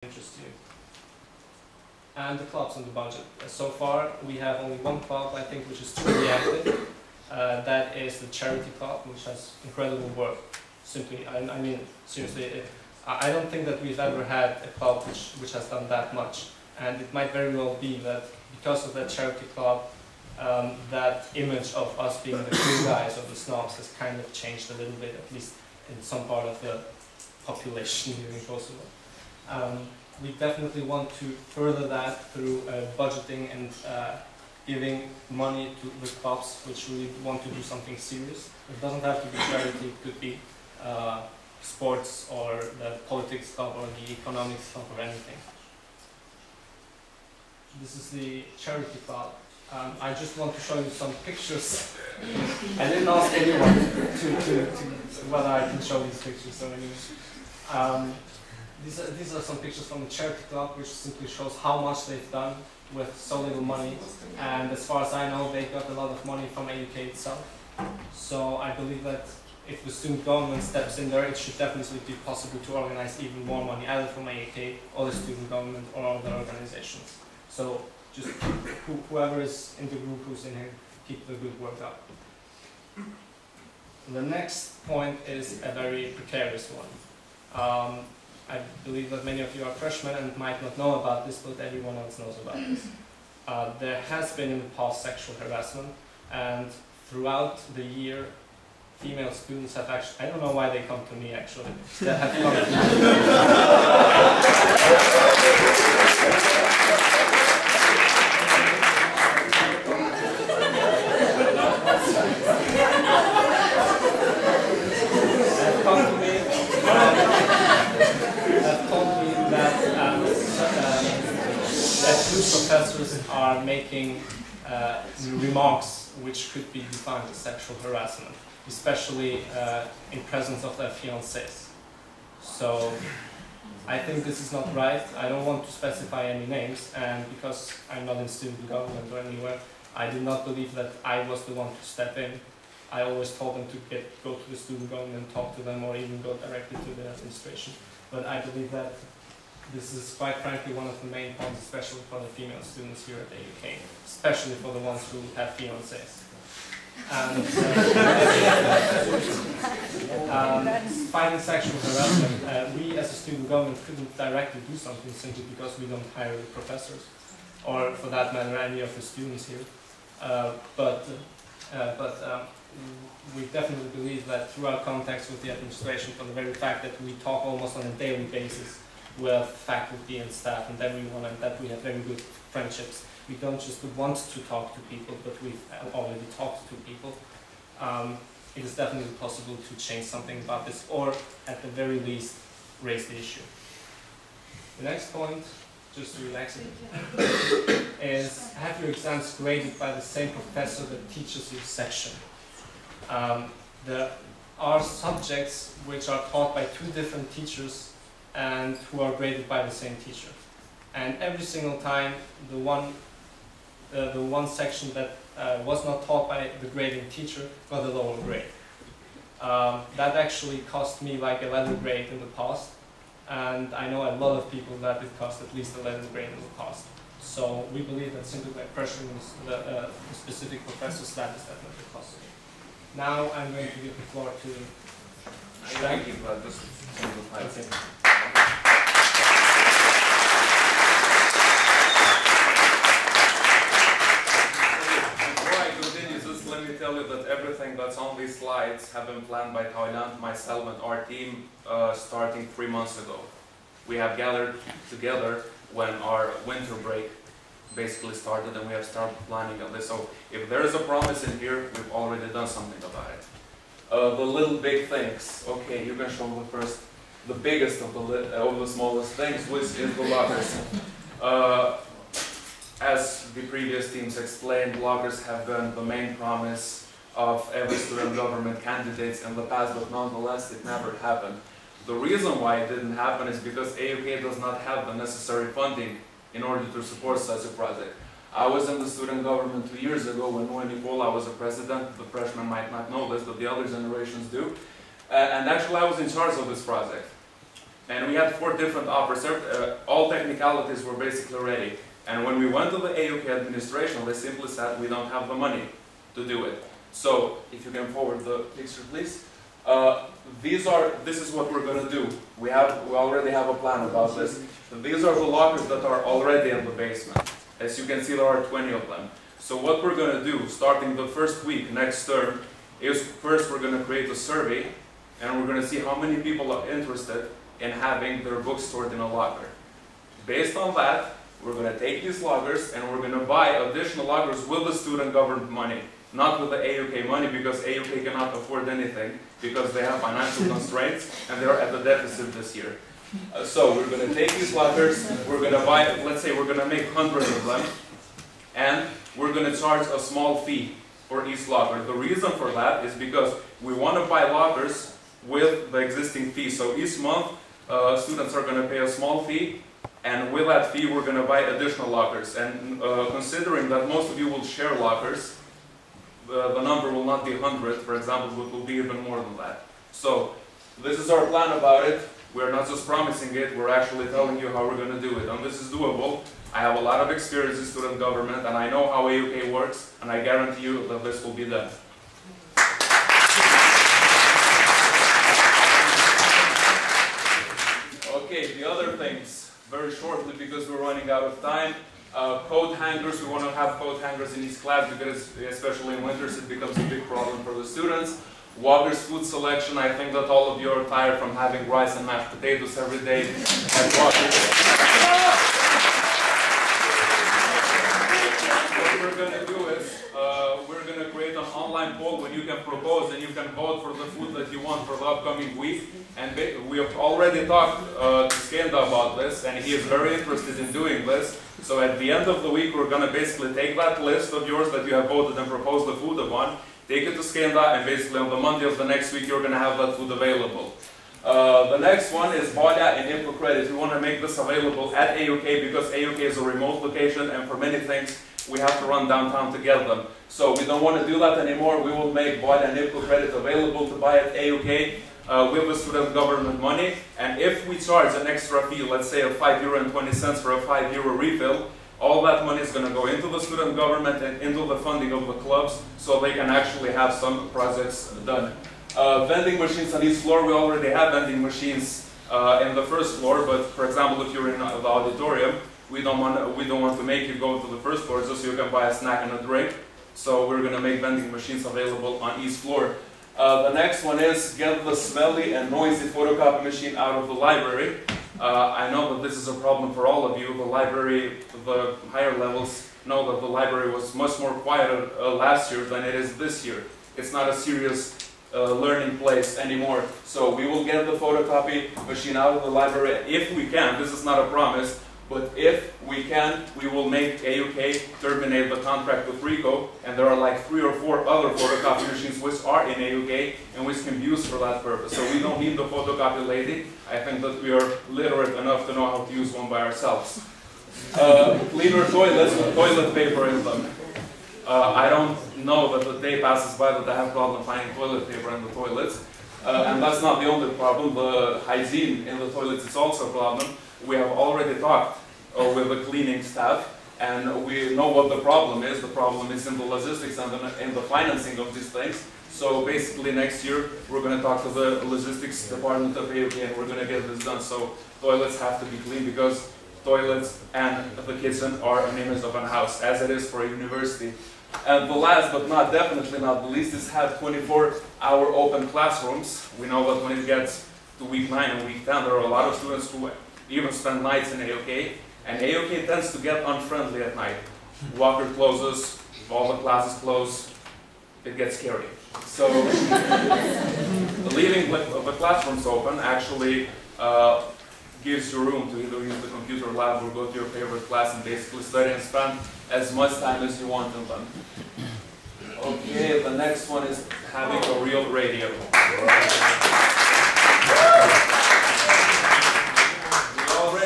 interest you. And the clubs on the budget. So far, we have only one club, I think, which is truly active. That is the charity club, which has incredible work. Simply, I mean, seriously, I don't think that we've ever had a club which has done that much. And it might very well be that because of that charity club, that image of us being the cool guys or the snobs has kind of changed a little bit, at least in some part of the population here in Kosovo. We definitely want to further that through budgeting and giving money to the clubs which really want to do something serious. It doesn't have to be charity, it could be sports or the politics club or the economics club or anything. This is the charity club. I just want to show you some pictures. I didn't ask anyone to whether I can show these pictures, so anyway. These are some pictures from the charity club, which simply shows how much they've done with so little money. And as far as I know, they got a lot of money from AUK itself. So I believe that if the student government steps in there, it should definitely be possible to organize even more money, either from AUK or the student government or other organizations. So just whoever is in the group who's in here, keep the good work up. The next point is a very precarious one. I believe that many of you are freshmen and might not know about this, but everyone else knows about this. There has been in the past sexual harassment, and throughout the year, female students have actually, I don't know why they come to me actually, that have come to professors are making remarks which could be defined as sexual harassment, especially in presence of their fiancés. So I think this is not right. I don't want to specify any names, and because I'm not in student government or anywhere, I did not believe that I was the one to step in. I always told them to go to the student government, talk to them, or even go directly to the administration. But I believe that this is quite frankly one of the main points, especially for the female students here at the AUK, especially for the ones who have fiancés. Fighting sexual harassment, we as a student government couldn't directly do something simply because we don't hire the professors, or for that matter any of the students here. But we definitely believe that through our contacts with the administration, for the very fact that we talk almost on a daily basis with faculty and staff and everyone, and that we have very good friendships. We don't just want to talk to people, but we've already talked to people. It is definitely possible to change something about this, or at the very least, raise the issue. The next point, just to relax it, is have your exams graded by the same professor that teaches your section. There are subjects which are taught by two different teachers and who are graded by the same teacher. And every single time, the one section that was not taught by the grading teacher got a lower grade. That actually cost me like a letter grade in the past, and I know a lot of people that it cost at least a letter grade in the past. So we believe that simply by pressuring the specific professors, that is definitely possible. Now I'm going to give the floor to Thank you, but just okay. Let me tell you that everything that's on these slides have been planned by Taulant, myself, and our team starting 3 months ago. We have gathered together when our winter break basically started, and we have started planning on this. So if there is a promise in here, we've already done something about it. The little big things. Okay, you can show the first, the biggest of the smallest things, which is the lockers. As the previous teams explained, lockers have been the main promise of every student government candidates in the past, but nonetheless it never happened. The reason why it didn't happen is because AUK does not have the necessary funding in order to support such a project. I was in the student government 2 years ago when Nicola was a president. The freshmen might not know this, but the other generations do. And actually I was in charge of this project. And we had 4 different offers. All technicalities were basically ready. And when we went to the AUK administration, they simply said, we don't have the money to do it. So, if you can forward the picture, please. This is what we're going to do. We already have a plan about this. These are the lockers that are already in the basement. As you can see, there are 20 of them. So what we're going to do, starting the first week next term, is first we're going to create a survey, and we're going to see how many people are interested in having their books stored in a locker. Based on that, we're going to take these lockers and we're going to buy additional lockers with the student government money, not with the AUK money, because AUK cannot afford anything because they have financial constraints and they're at the deficit this year. So we're going to take these lockers, we're going to buy, let's say we're going to make 100 of them, and we're going to charge a small fee for each locker. The reason for that is because we want to buy lockers with the existing fee. So each month, students are going to pay a small fee, and with that fee, we're going to buy additional lockers. And considering that most of you will share lockers, the number will not be 100, for example, it will be even more than that. So this is our plan about it. We're not just promising it, we're actually telling you how we're going to do it. And this is doable. I have a lot of experience in student government, and I know how AUK works, and I guarantee you that this will be done. Okay, the other things, very shortly because we're running out of time. Coat hangers, we want to have coat hangers in each class because, especially in winters, it becomes a big problem for the students. Walker's food selection, I think that all of you are tired from having rice and mashed potatoes every day at Walker's. What we're going to do is, we're going to create an online poll where you can propose and you can vote for the food that you want for the upcoming week. And we have already talked to Skenda about this, and he is very interested in doing this. So at the end of the week, we're going to basically take that list of yours that you have voted and proposed the food upon, take it to Skenda, and basically on the Monday of the next week, you're going to have that food available. The next one is Bolya and InfoCredit. We want to make this available at AUK because AUK is a remote location, and for many things, we have to run downtown to get them. So we don't want to do that anymore. We will make Bolya and InfoCredit available to buy at AUK with the student government money. And if we charge an extra fee, let's say of €5.20 for a €5 refill, all that money is going to go into the student government and into the funding of the clubs so they can actually have some projects done. Vending machines on each floor, we already have vending machines in the first floor, but for example, if you're in the auditorium, we don't want to make you go to the first floor just so you can buy a snack and a drink. So we're going to make vending machines available on each floor. The next one is get the smelly and noisy photocopy machine out of the library. I know that this is a problem for all of you. The library, the higher levels know that the library was much more quiet last year than it is this year. It's not a serious learning place anymore. So we will get the photocopy machine out of the library if we can. This is not a promise. But if we can, we will make AUK terminate the contract with RICO, and there are like 3 or 4 other photocopy machines which are in AUK and which can be used for that purpose. So we don't need the photocopy lady. I think that we are literate enough to know how to use one by ourselves. Cleaner toilets with toilet paper in them. I don't know that the day passes by that I have problem finding toilet paper in the toilets. And that's not the only problem. The hygiene in the toilets is also a problem. We have already talked with the cleaning staff, and we know what the problem is. The problem is in the logistics and in the financing of these things. So basically next year, we're going to talk to the logistics department of AUK and we're going to get this done. So toilets have to be clean because toilets and the kitchen are an image of a house, as it is for a university. And the last but not definitely not the least is have 24-hour open classrooms. We know that when it gets to week 9 and week 10, there are a lot of students who even spend nights in AUK, and AUK tends to get unfriendly at night. Walker closes, all the classes close, it gets scary. So leaving the classrooms open actually gives you room to either use the computer lab or go to your favorite class and basically study and spend as much time as you want in them. Okay, the next one is having a real radio.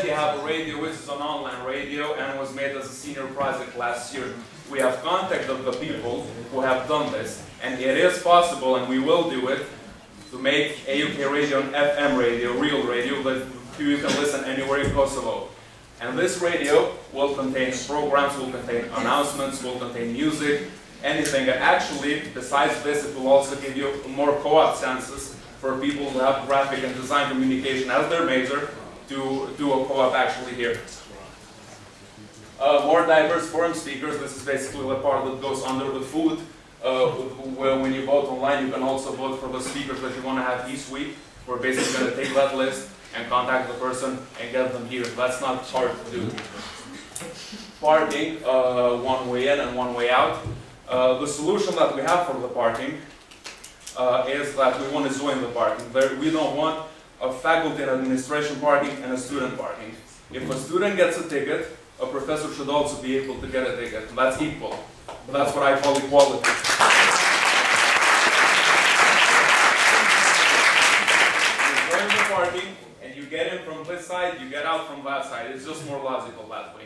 We have a radio which is an online radio and was made as a senior project last year. We have contacted the people who have done this, and it is possible, and we will do it, to make AUK radio an FM radio, real radio, that to you can listen anywhere in Kosovo. And this radio will contain programs, will contain announcements, will contain music, anything. And actually, besides this, it will also give you more co-op chances for people who have graphic and design communication as their major to do a co-op actually here. More diverse forum speakers. This is basically the part that goes under the food. Where when you vote online, you can also vote for the speakers that you want to have each week. We're basically going to take that list and contact the person and get them here. That's not hard to do. Parking, one way in and one way out. The solution that we have for the parking is that we want to join the parking. We don't want a faculty and administration parking and a student parking. If a student gets a ticket, a professor should also be able to get a ticket. That's equal. That's what I call equality. You join the parking, and you get in from this side, you get out from that side. It's just more logical that way.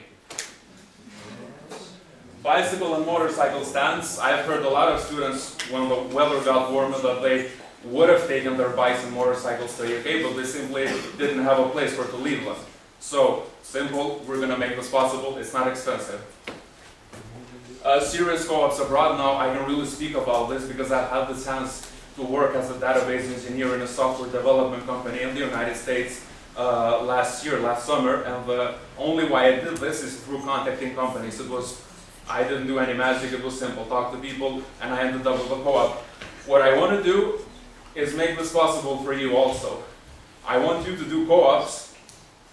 Bicycle and motorcycle stands. I've heard a lot of students, when the weather got warmer, that they would have taken their bikes and motorcycles to UK, but they simply didn't have a place where to leave them. So, simple, we're going to make this possible. It's not expensive. Serious co-ops abroad. Now, I can really speak about this because I've had the chance to work as a database engineer in a software development company in the United States last summer, and the only way I did this is through contacting companies. I didn't do any magic, it was simple. Talk to people, and I ended up with a co-op. What I want to do is make this possible for you also. I want you to do co-ops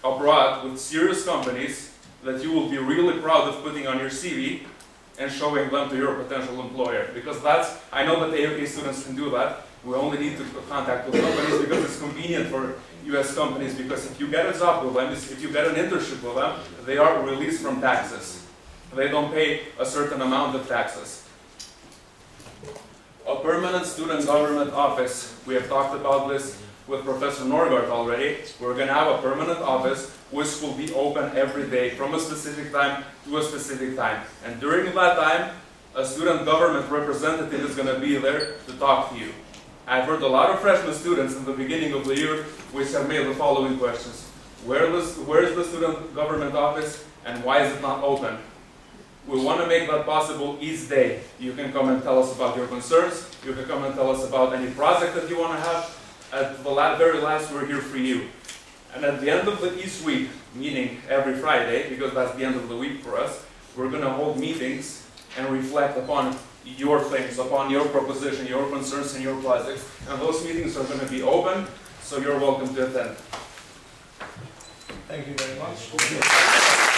abroad with serious companies that you will be really proud of putting on your CV and showing them to your potential employer. Because I know that AUK students can do that. We only need to contact with companies because it's convenient for US companies, because if you get a job with them, if you get an internship with them, they are released from taxes. They don't pay a certain amount of taxes. A permanent student government office. We have talked about this with Professor Norgaard already. We're going to have a permanent office which will be open every day from a specific time to a specific time. And during that time, a student government representative is going to be there to talk to you. I've heard a lot of freshman students in the beginning of the year which have made the following questions. Where is the student government office and why is it not open? We want to make that possible each day. You can come and tell us about your concerns. You can come and tell us about any project that you want to have. At the very last, we're here for you. And at the end of each week, meaning every Friday, because that's the end of the week for us, we're going to hold meetings and reflect upon your things, upon your proposition, your concerns, and your projects. And those meetings are going to be open, so you're welcome to attend. Thank you very much.